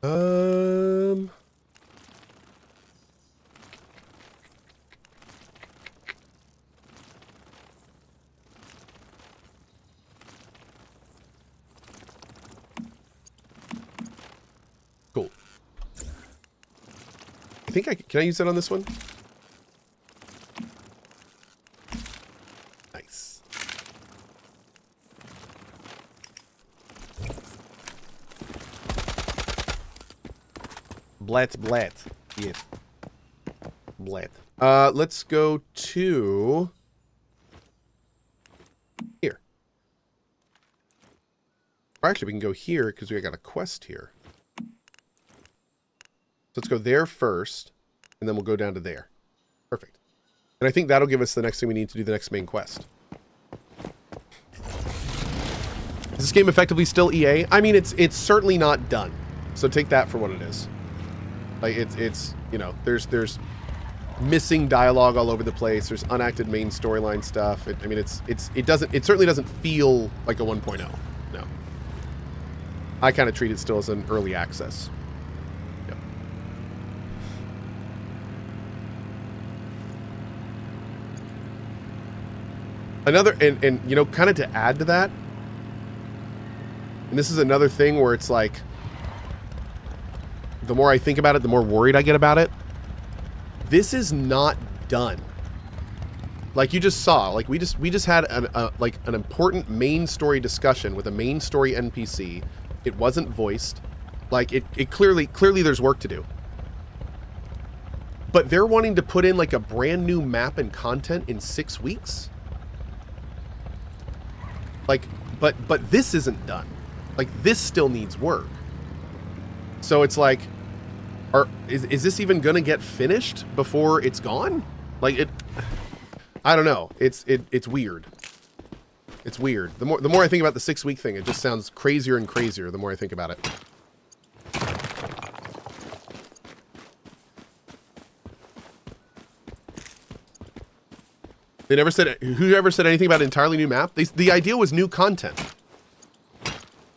Um... Cool. I think can I use that on this one? Nice. Blat. Yes. Blat. Let's go to here. Or actually, we can go here because we got a quest here. So let's go there first, and then we'll go down to there. Perfect. And I think that'll give us the next thing we need to do the next main quest. Is this game effectively still EA? I mean, it's certainly not done. So take that for what it is. Like it's you know, there's missing dialogue all over the place. There's unacted main storyline stuff. I mean, it certainly doesn't feel like a 1.0. No. I kind of treat it still as an early access. Yep. Another and you know, kind of to add to that, and this is another thing where it's like, the more I think about it, the more worried I get about it. This is not done. Like you just saw, like we just had an important main story discussion with a main story NPC. It wasn't voiced. Like it clearly there's work to do. But they're wanting to put in like a brand new map and content in 6 weeks. Like, but this isn't done. Like this still needs work. So it's like, is this even gonna get finished before it's gone? Like I don't know. It's weird. It's weird. The more I think about the 6 week thing, it just sounds crazier and crazier the more I think about it. They never said, whoever said anything about an entirely new map? The idea was new content.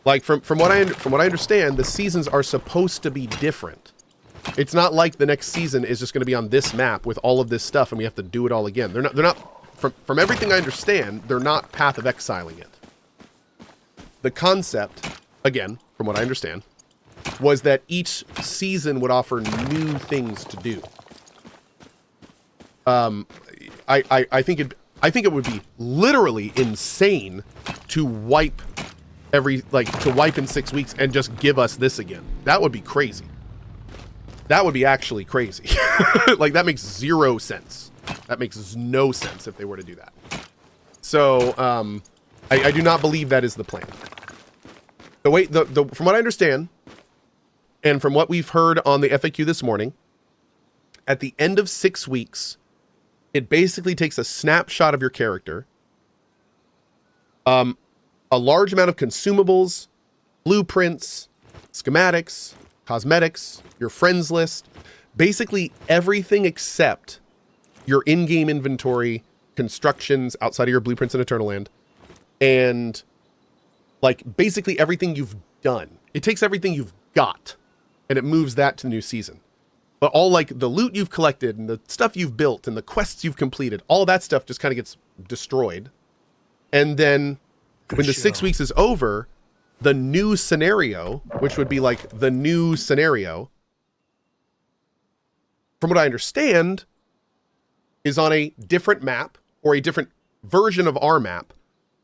Like from what I understand, the seasons are supposed to be different. It's not like the next season is just going to be on this map with all of this stuff and we have to do it all again. They're not from everything I understand, they're not Path of Exiling it. The concept, again, from what I understand, was that each season would offer new things to do. I think it would be literally insane to wipe in 6 weeks and just give us this again. That would be crazy. That would be actually crazy. Like that makes zero sense. That makes no sense if they were to do that. So I do not believe that is the plan. The way from what I understand, and from what we've heard on the FAQ this morning, at the end of 6 weeks, it basically takes a snapshot of your character, a large amount of consumables, blueprints, schematics, cosmetics, your friends list, basically everything except your in-game inventory, constructions outside of your blueprints in Eternal Land, and like basically everything you've done. It takes everything you've got and it moves that to the new season. But all like the loot you've collected and the stuff you've built and the quests you've completed, all that stuff just kind of gets destroyed. And then when the 6 weeks is over, the new scenario, which would be like the new scenario, from what I understand, is on a different map or a different version of our map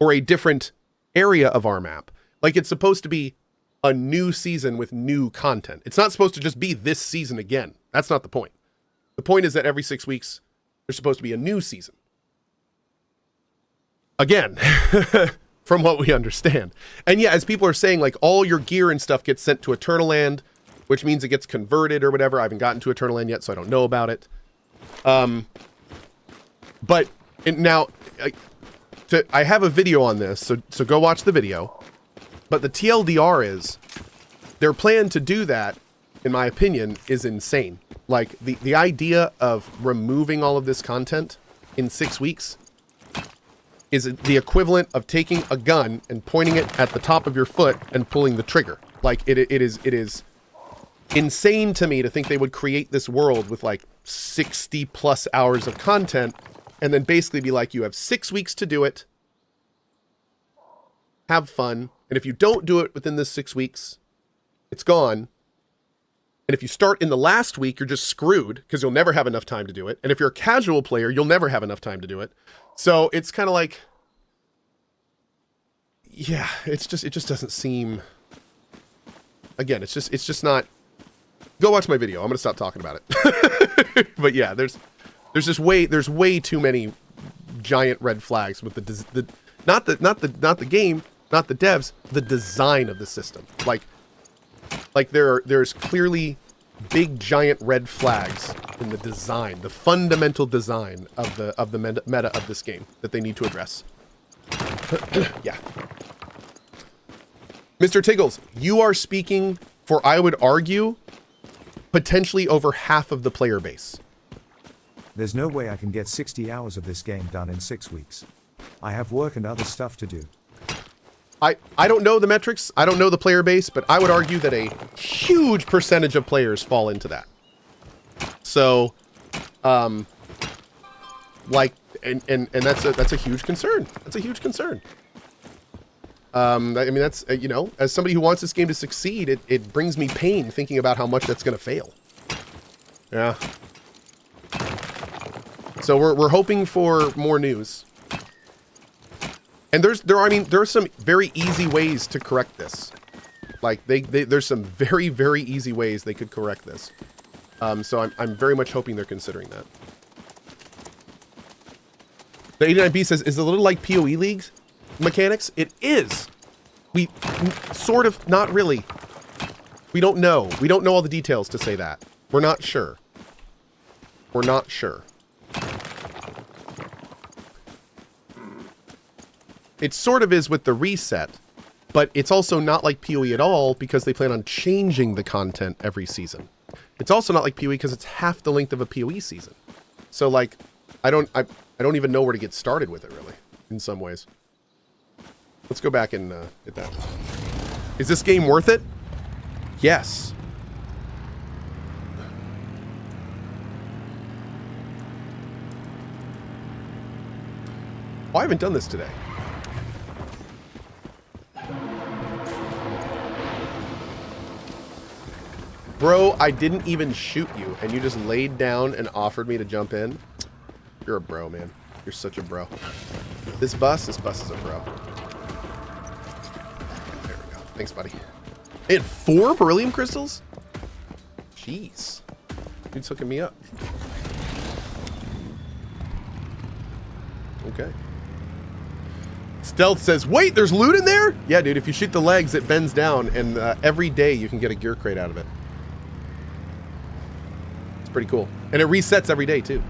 or a different area of our map. Like it's supposed to be a new season with new content. It's not supposed to just be this season again. That's not the point. The point is that every 6 weeks, there's supposed to be a new season. Again, from what we understand. And yeah, as people are saying, like all your gear and stuff gets sent to Eternal Land, which means it gets converted or whatever. I haven't gotten to Eternal Land yet, so I don't know about it. But now, I have a video on this, so go watch the video. But the TLDR is, their plan to do that, in my opinion, is insane. Like, the idea of removing all of this content in 6 weeks is the equivalent of taking a gun and pointing it at the top of your foot and pulling the trigger. Like, it is insane to me to think they would create this world with like 60 plus hours of content and then basically be like, you have 6 weeks to do it. Have fun. And if you don't do it within this 6 weeks, it's gone. And if you start in the last week, you're just screwed because you'll never have enough time to do it. And if you're a casual player, you'll never have enough time to do it. So it's kind of like, yeah, it just doesn't seem, again, it's just not, go watch my video. I'm going to stop talking about it. But yeah, there's way too many giant red flags with the not the game, not the devs, the design of the system. Like there's clearly big giant red flags in the design, the fundamental design of the meta of this game that they need to address. Yeah. Mr. Tiggles, you are speaking for, I would argue, potentially over half of the player base. There's no way I can get 60 hours of this game done in 6 weeks. I have work and other stuff to do. I don't know the metrics, I don't know the player base, but I would argue that a huge percentage of players fall into that. So, like, and that's a huge concern. That's a huge concern. I mean, that's, you know, as somebody who wants this game to succeed, it brings me pain thinking about how much that's going to fail. Yeah. So we're hoping for more news. And there are some very easy ways to correct this. Like there's some very, very easy ways they could correct this. So I'm very much hoping they're considering that. The 89B says, is it a little like PoE leagues mechanics? It is. We sort of, not really. We don't know. We don't know all the details to say that. We're not sure. We're not sure. It sort of is with the reset, but it's also not like PoE at all because they plan on changing the content every season. It's also not like PoE because it's half the length of a PoE season. So like, I don't even know where to get started with it really, in some ways. Let's go back and hit that. Is this game worth it? Yes. Oh, I haven't done this today. Bro, I didn't even shoot you, and you just laid down and offered me to jump in. You're a bro, man. You're such a bro. This bus is a bro. There we go. Thanks, buddy. They had 4 beryllium crystals? Jeez. Dude's hooking me up. Okay. Stealth says, wait, there's loot in there? Yeah, dude, if you shoot the legs, it bends down, and every day you can get a gear crate out of it. Pretty cool. And it resets every day too.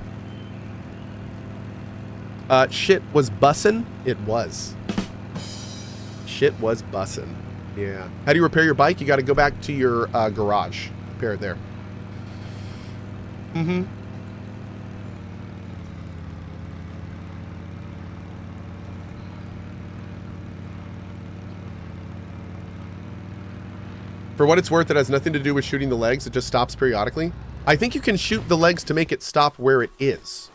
Shit was bussin'? It was. Shit was bussin'. Yeah. How do you repair your bike? You got to go back to your garage. Repair it there. Mm-hmm. For what it's worth, it has nothing to do with shooting the legs. It just stops periodically. I think you can shoot the legs to make it stop where it is.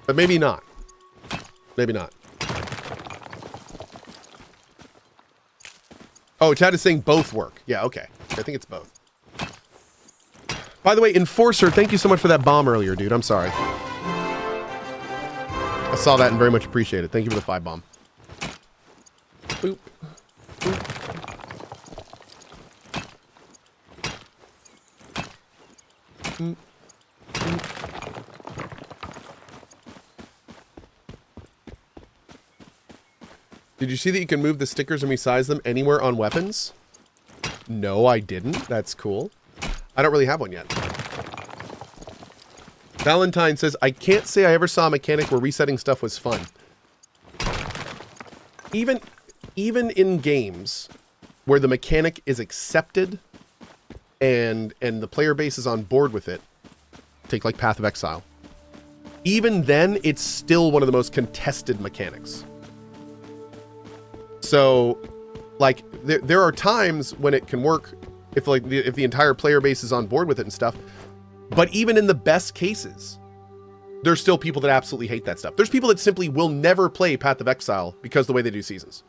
But maybe not. Maybe not. Oh, Chad is saying both work. Yeah, okay. I think it's both. By the way, Enforcer, thank you so much for that bomb earlier, dude. I'm sorry. I saw that and very much appreciate it. Thank you for the 5 bomb. Boop. Boop. Did you see that you can move the stickers and resize them anywhere on weapons? No, I didn't. That's cool. I don't really have one yet. Valentine says, I can't say I ever saw a mechanic where resetting stuff was fun. Even in games where the mechanic is accepted and the player base is on board with it, take like Path of Exile, even then it's still one of the most contested mechanics. So Like there are times when it can work if the entire player base is on board with it and stuff. But even in the best cases, there's still people that absolutely hate that stuff. There's people that simply will never play Path of Exile because of the way they do seasons.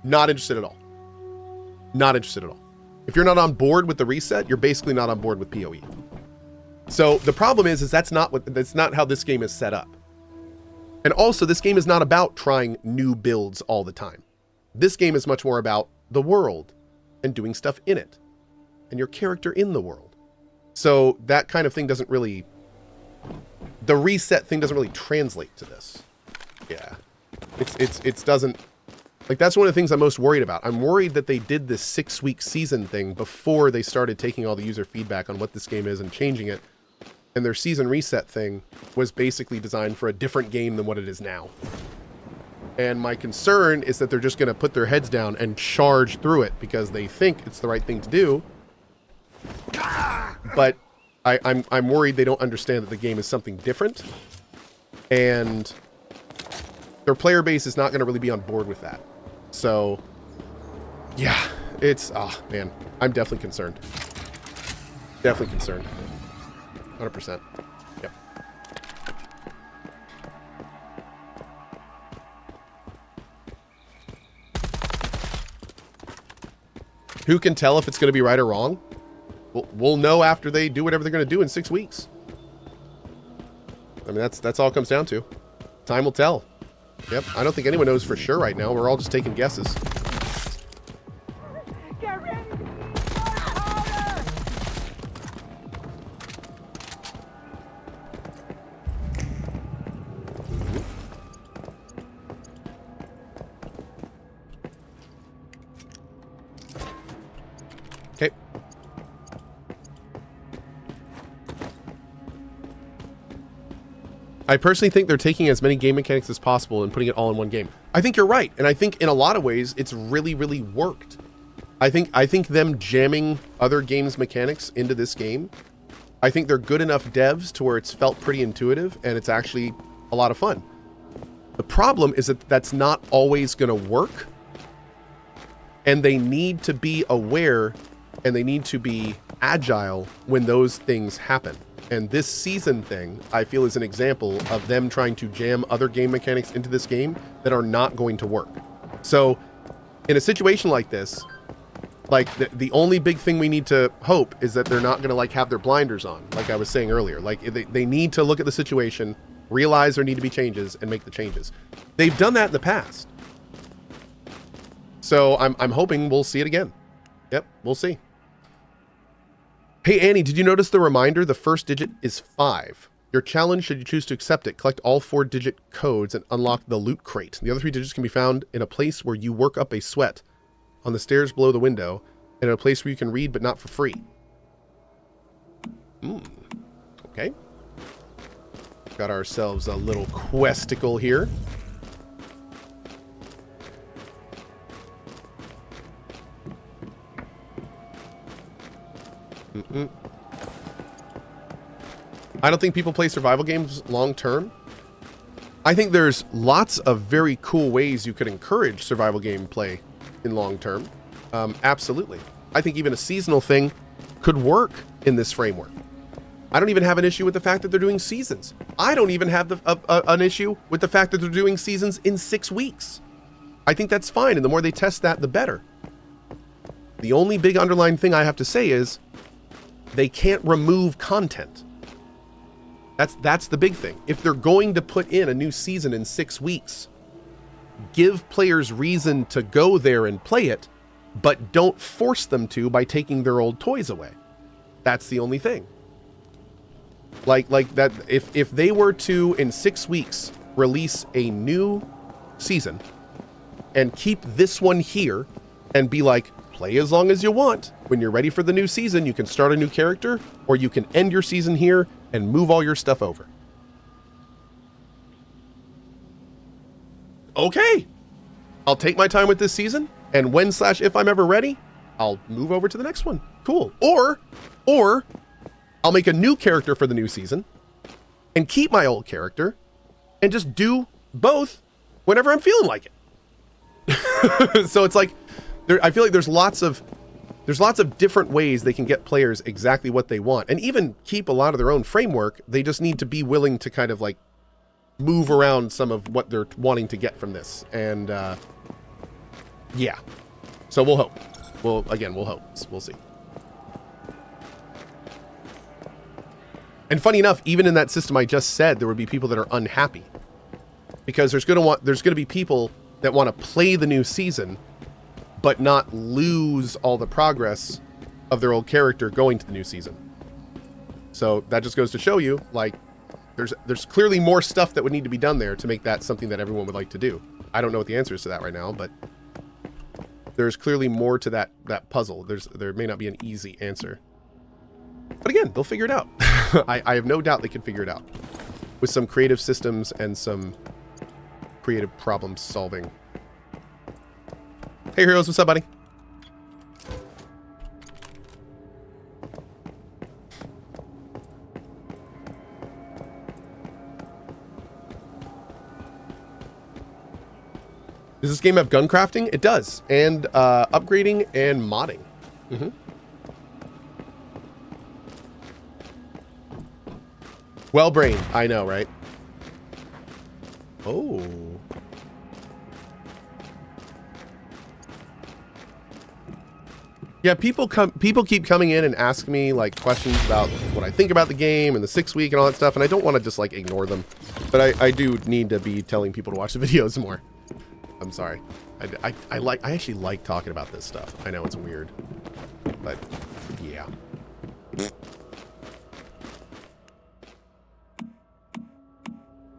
Not interested at all. Not interested at all. If you're not on board with the reset, you're basically not on board with PoE. So the problem is that's not how this game is set up. And also, this game is not about trying new builds all the time. This game is much more about the world and doing stuff in it and your character in the world. So that kind of thing doesn't really, the reset thing doesn't really translate to this. Yeah, it doesn't, like, that's one of the things I'm most worried about. I'm worried that they did this 6-week season thing before they started taking all the user feedback on what this game is and changing it. And their season reset thing was basically designed for a different game than what it is now. And my concern is that they're just going to put their heads down and charge through it because they think it's the right thing to do. But I'm worried they don't understand that the game is something different. And their player base is not going to really be on board with that. So, yeah, it's, oh, man, I'm definitely concerned. Definitely concerned. 100%. Yep. Who can tell if it's going to be right or wrong? We'll know after they do whatever they're going to do in 6 weeks. I mean, that's all it comes down to. Time will tell. Yep. I don't think anyone knows for sure right now. We're all just taking guesses. Get ready! Okay. I personally think they're taking as many game mechanics as possible and putting it all in one game. I think you're right, and I think in a lot of ways it's really, really worked. I think them jamming other games' mechanics into this game, I think they're good enough devs to where it's felt pretty intuitive and it's actually a lot of fun. The problem is that that's not always going to work, and they need to be aware and they need to be agile when those things happen. And this season thing, I feel, is an example of them trying to jam other game mechanics into this game that are not going to work. So in a situation like this, like the only big thing we need to hope is that they're not going to like have their blinders on, like I was saying earlier. Like they need to look at the situation, realize there need to be changes, and make the changes. They've done that in the past. So I'm hoping we'll see it again. Yep, we'll see. Hey, Annie, did you notice the reminder? The first digit is 5. Your challenge, should you choose to accept it, collect all 4-digit codes and unlock the loot crate. The other 3 digits can be found in a place where you work up a sweat, on the stairs below the window, and in a place where you can read but not for free. Okay. Got ourselves a little questicle here. I don't think people play survival games long term. I think there's lots of very cool ways you could encourage survival game play in long term. Absolutely. I think even a seasonal thing could work in this framework. I don't even have an issue with the fact that they're doing seasons. I don't even have an issue with the fact that they're doing seasons in 6 weeks. I think that's fine, and the more they test that, the better. The only big underlying thing I have to say is they can't remove content. That's the big thing. If they're going to put in a new season in 6 weeks, give players reason to go there and play it, but don't force them to by taking their old toys away. That's the only thing. Like that, if they were to, in 6 weeks, release a new season and keep this one here and be like, play as long as you want. When you're ready for the new season, you can start a new character, or you can end your season here and move all your stuff over. Okay. I'll take my time with this season, and when/if I'm ever ready, I'll move over to the next one. Cool. Or I'll make a new character for the new season and keep my old character and just do both whenever I'm feeling like it. So it's like, I feel like there's lots of different ways they can get players exactly what they want, and even keep a lot of their own framework. They just need to be willing to kind of like move around some of what they're wanting to get from this. And yeah, so we'll hope. We'll hope. We'll see. And funny enough, even in that system I just said, there would be people that are unhappy because there's going to be people that want to play the new season but not lose all the progress of their old character going to the new season. So that just goes to show you, like, there's clearly more stuff that would need to be done there to make that something that everyone would like to do. I don't know what the answer is to that right now, but there's clearly more to that puzzle. There may not be an easy answer. But again, they'll figure it out. I have no doubt they can figure it out with some creative systems and some creative problem solving. Hey Heroes, what's up, buddy? Does this game have gun crafting? It does, and upgrading and modding. Mm-hmm. Well brain, I know, right? Oh. Yeah, people keep coming in and asking me like questions about what I think about the game and the 6 week and all that stuff, and I don't want to just like ignore them. But I do need to be telling people to watch the videos more. I'm sorry. I actually like talking about this stuff. I know it's weird, but yeah.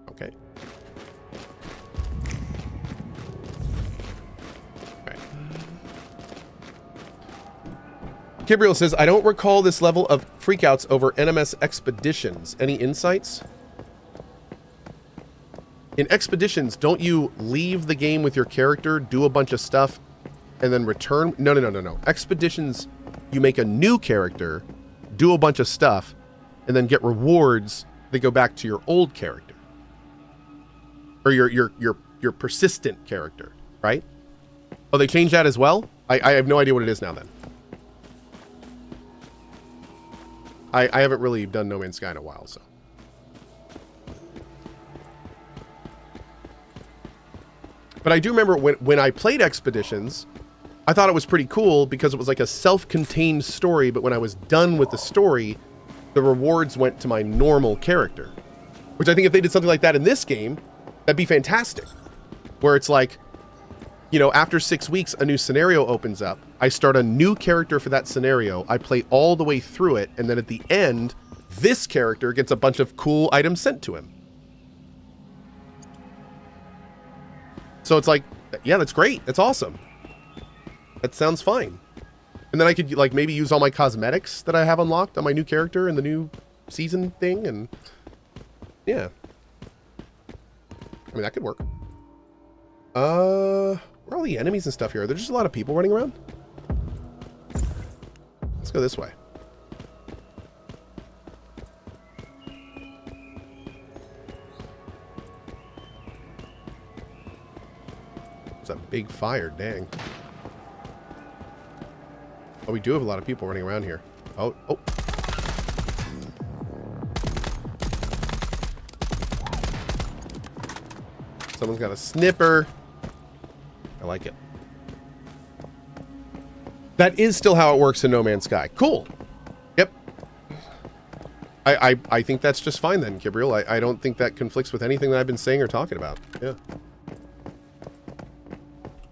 Okay. Alright. Kibriel says, I don't recall this level of freakouts over NMS expeditions. Any insights? In expeditions, don't you leave the game with your character, do a bunch of stuff, and then return? No. Expeditions, you make a new character, do a bunch of stuff, and then get rewards that go back to your old character. Or your persistent character, right? Oh, they changed that as well? I have no idea what it is now then. I haven't really done No Man's Sky in a while, so. But I do remember when I played Expeditions, I thought it was pretty cool because it was like a self-contained story, but when I was done with the story, the rewards went to my normal character. Which I think if they did something like that in this game, that'd be fantastic. Where it's like, you know, after 6 weeks, a new scenario opens up. I start a new character for that scenario. I play all the way through it, and then at the end, this character gets a bunch of cool items sent to him. So it's like, yeah, that's great. That's awesome. That sounds fine. And then I could like maybe use all my cosmetics that I have unlocked on my new character in the new season thing. And yeah, I mean, that could work. Where are all the enemies and stuff here? Are there just a lot of people running around? Let's go this way. It's a big fire, dang. Oh, we do have a lot of people running around here. Oh. Someone's got a snipper. I like it. That is still how it works in No Man's Sky. Cool. Yep. I think that's just fine then, Kibriel. I don't think that conflicts with anything that I've been saying or talking about. Yeah.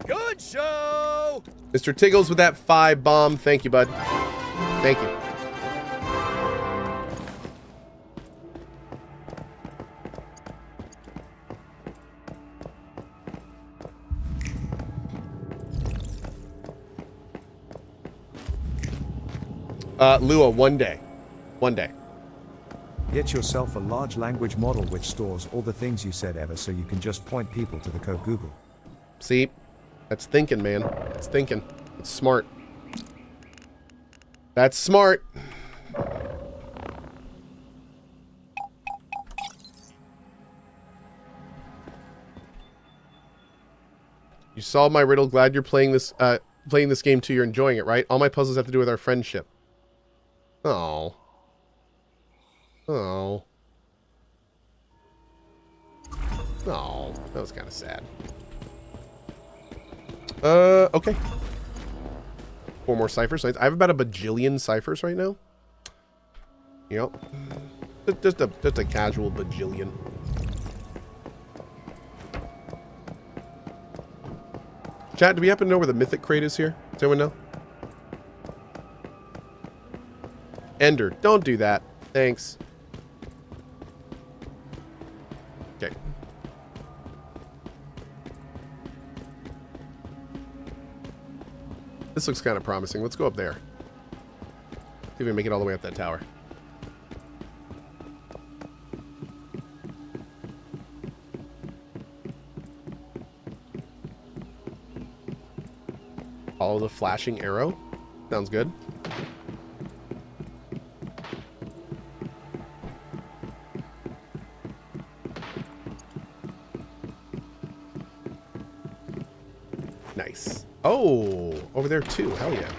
Good show! Mr. Tiggles with that 5 bomb. Thank you, bud. Thank you. Lua, one day. One day. Get yourself a large language model which stores all the things you said ever so you can just point people to the Cohh Google. See? That's thinking, man. That's thinking. It's smart. That's smart. You solved my riddle. Glad you're playing this game too. You're enjoying it, right? All my puzzles have to do with our friendship. Oh. Oh. Oh, that was kind of sad. Okay. 4 more ciphers. I have about a bajillion ciphers right now. Yep. Just a casual bajillion. Chat, do we happen to know where the mythic crate is here? Does anyone know? Ender, don't do that. Thanks. Okay. This looks kind of promising. Let's go up there. See if we can make it all the way up that tower. Follow the flashing arrow. Sounds good. Nice. Oh, over there too. Hell yeah.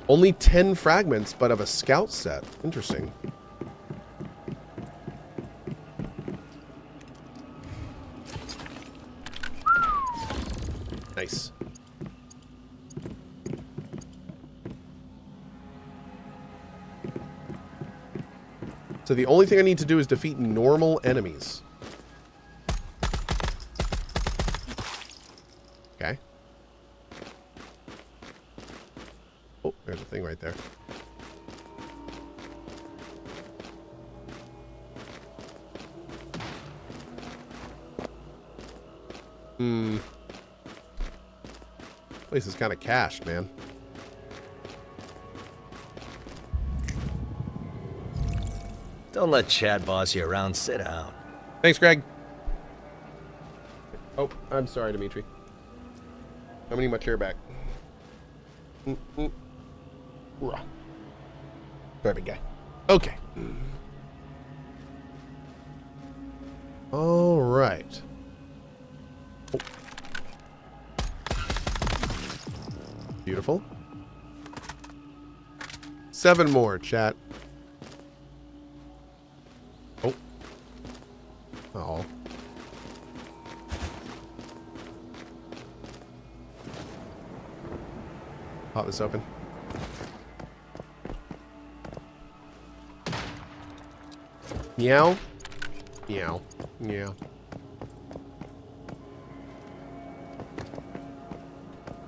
Only 10 fragments, but of a scout set. Interesting. Nice. So the only thing I need to do is defeat normal enemies. Okay. Oh, there's a thing right there. Place is kind of cached, man. Don't let Chad boss you around. Sit down. Thanks, Greg. Oh, I'm sorry, Dimitri. I'm gonna need my chair back. Sorry, big guy. Okay. All right. Oh. Beautiful. 7 more, chat. Oh. Oh. Pop this open. Meow. Meow. Meow.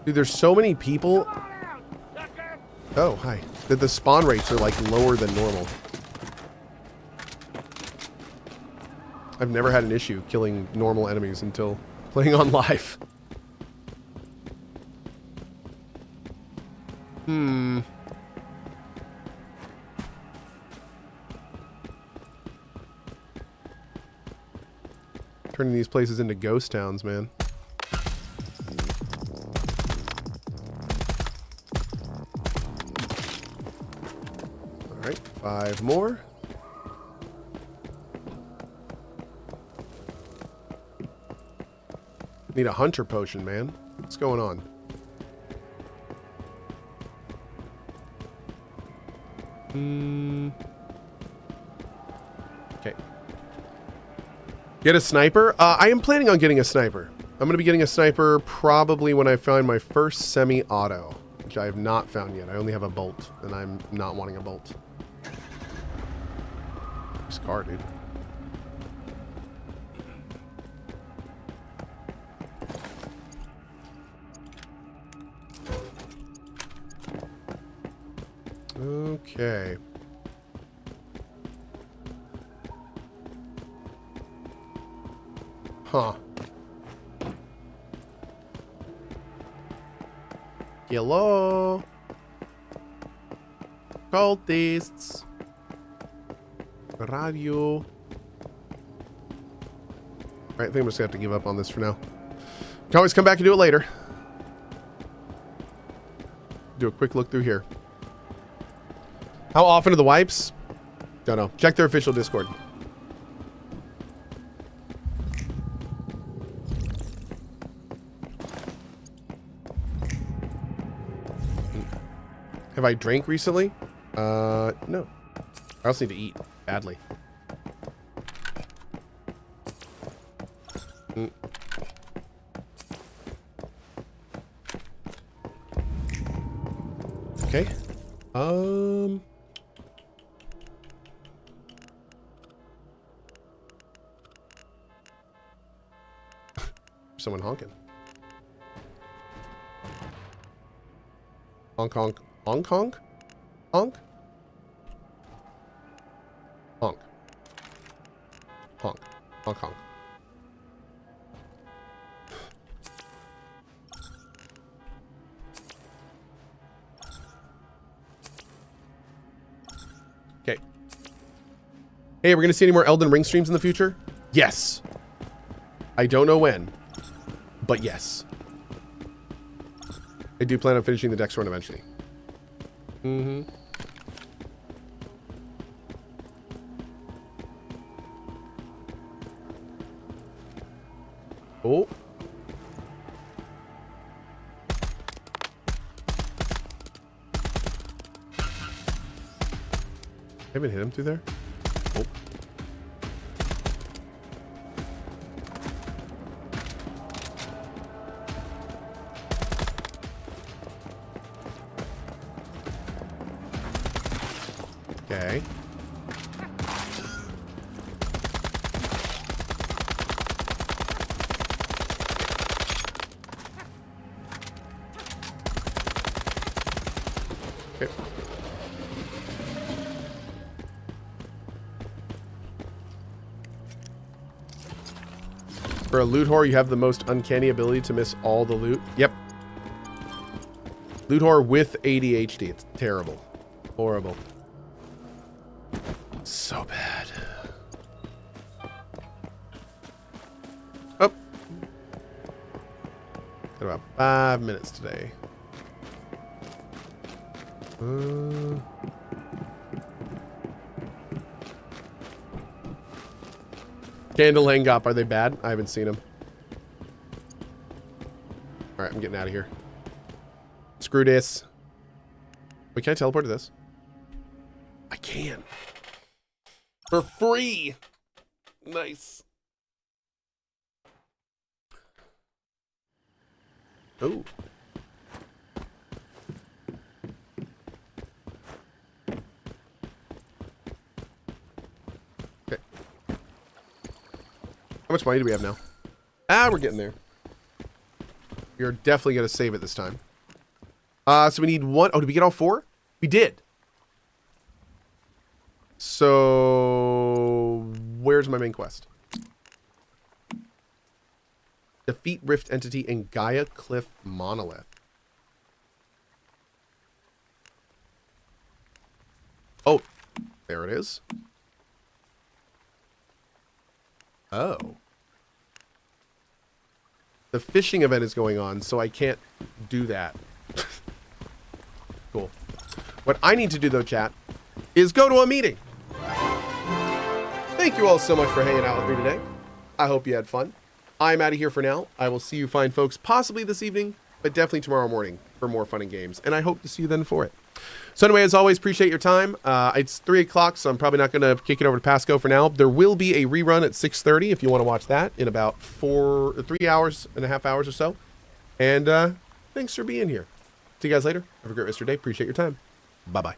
Dude, there's so many people. Oh, hi. That the spawn rates are like lower than normal. I've never had an issue killing normal enemies until playing on live. Turning these places into ghost towns, man. Alright, 5 more. Need a hunter potion, man. What's going on? Okay. Get a sniper? I am planning on getting a sniper. I'm going to be getting a sniper probably when I find my first semi-auto, which I have not found yet. I only have a bolt, and I'm not wanting a bolt. This car, dude. Okay. Huh. Hello? Cultists. Where are you? Alright, I think I'm just gonna have to give up on this for now. Can always come back and do it later. Do a quick look through here. How often are the wipes? Don't know. Check their official Discord. Have I drank recently? No. I also need to eat badly. Okay. Someone honking. Honk honk. Honk honk? Honk? Honk. Honk. Honk honk. Okay. Hey, we're gonna see any more Elden Ring streams in the future? Yes. I don't know when, but yes. I do plan on finishing the Dex run eventually. Mm-hmm. Oh. Haven't hit him through there? Oh. Okay. Okay. For a loot whore, you have the most uncanny ability to miss all the loot. Yep. Loot whore with ADHD. It's terrible. Horrible. So bad. Oh. Got about 5 minutes today. Candle Hangop, are they bad? I haven't seen them. Alright, I'm getting out of here. Screw this. Wait, can I teleport to this? I can. For free. Nice. Oh. Okay. How much money do we have now? Ah, we're getting there. We're definitely going to save it this time. So we need one. Oh, did we get all 4? We did. So, where's my main quest? Defeat Rift Entity in Gaia Cliff Monolith. Oh, there it is. Oh. The fishing event is going on, so I can't do that. Cool. What I need to do, though, chat, is go to a meeting. Thank you all so much for hanging out with me today. I hope you had fun. I'm out of here for now. I will see you fine folks possibly this evening, but definitely tomorrow morning for more fun and games. And I hope to see you then for it. So anyway, as always, appreciate your time. It's 3 o'clock, so I'm probably not going to kick it over to Pasco for now. There will be a rerun at 6:30 if you want to watch that in about 3 hours and a half hours or so. And thanks for being here. See you guys later. Have a great rest of your day. Appreciate your time. Bye-bye.